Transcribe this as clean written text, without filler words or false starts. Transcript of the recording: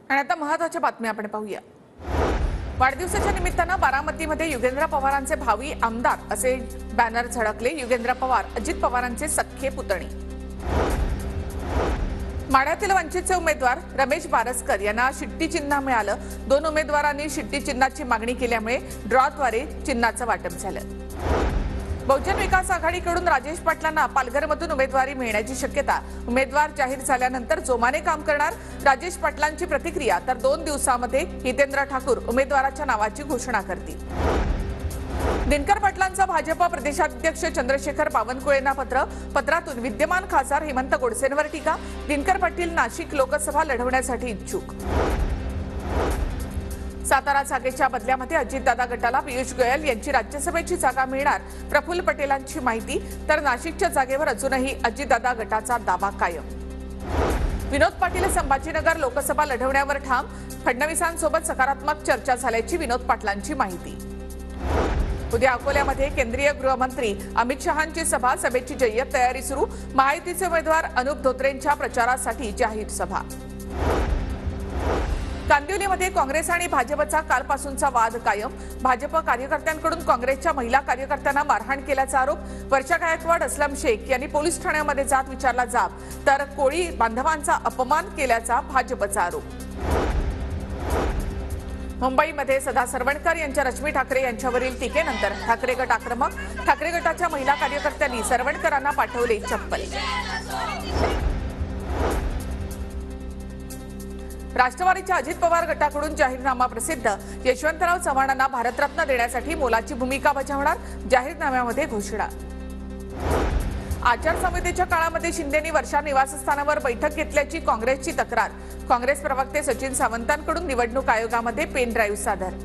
आणि आता महत्त्वाच्या बातम्या आपण पाहूया। वाढदिवसाच्या निमित्तानं बारामतीमध्ये युगेंद्र पवारांचे भावी आमदार असे बॅनर झळकले। युगेंद्र पवार अजित पवारांचे सख्खे पुतणी। माढ्यातील वंचितचे उमेदवार रमेश बारसकर यांना शिट्टी चिन्ह मिळालं। 2 उमेदवारांनी शिट्टी चिन्हाची मागणी केल्यामुळे ड्रॉद्वारे चिन्हाचं वाटप झालं। बहुजन विकास आघाडीकडून राजेश पाटलांना पालघरमधून उमेदवारी मिळण्याची शक्यता। उमेदवार जाहीर झाल्यानंतर जोमाने काम करणार राजेश पाटलांची प्रतिक्रिया। तर 2 दिवसांमध्ये हितेंद्र ठाकूर उमेदवाराच्या नावाची घोषणा करतील। दिनकर पाटलांचा भाजप प्रदेशाध्यक्ष चंद्रशेखर बावनकुळेंना पत्रातून विद्यमान खासदार हेमंत गोडसेंवर टीका। दिनकर पाटील नाशिक लोकसभा लढवण्यासाठी इच्छुक। सातारा जागेच्या बदल्यामध्ये अजितदादा गटाला पियुष गोयल यांची राज्यसभेची जागा मिळणार। प्रफुल्ल पटेलांची माहिती। तर नाशिकच्या जागेवर अजूनही अजितदादा गटाचा दावा कायम। विनोद पाटील संभाजीनगर लोकसभा लढवण्यावर ठाम। फडणवीसांसोबत सकारात्मक चर्चा झाल्याची विनोद पाटलांची माहिती। उद्या अकोल्यामध्ये केंद्रीय गृहमंत्री अमित शहांची सभा। सभेची जय्यत तयारी सुरू। महायुतीचे उमेदवार अनुप धोत्रेंच्या प्रचारासाठी जाहीर सभा। कांदिवलीमध्ये काँग्रेस आणि भाजपचा कालपासूनचा वाद कायम। भाजप कार्यकर्त्यांकडून काँग्रेसच्या महिला कार्यकर्त्यांना मारहाण केल्याचा आरोप। वर्षा गायकवाड असलम शेख यांनी पोलीस ठाण्यामध्ये जात विचारला जाब। तर कोळी बांधवांचा अपमान केल्याचा भाजपचा आरोप। मुंबईमध्ये सदा सरवणकर यांच्या रश्मी ठाकरे यांच्यावरील टीकेनंतर ठाकरे गट आक्रमक। ठाकरे गटाच्या महिला कार्यकर्त्यांनी सरवणकरांना पाठवले चप्पल। राष्ट्रवादीच्या अजित पवार गटाकडून जाहीरनामा प्रसिद्ध। यशवंतराव चव्हाणांना भारतरत्न देण्यासाठी मोलाची भूमिका बजावणार। जाहीरनाम्यामध्ये घोषणा। आचारसंहितेच्या काळामध्ये शिंदेंनी वर्षा निवासस्थानावर बैठक घेतल्याची काँग्रेसची तक्रार। काँग्रेस प्रवक्ते सचिन सावंतांकडून निवडणूक आयोगामध्ये पेन ड्राईव्ह सादर।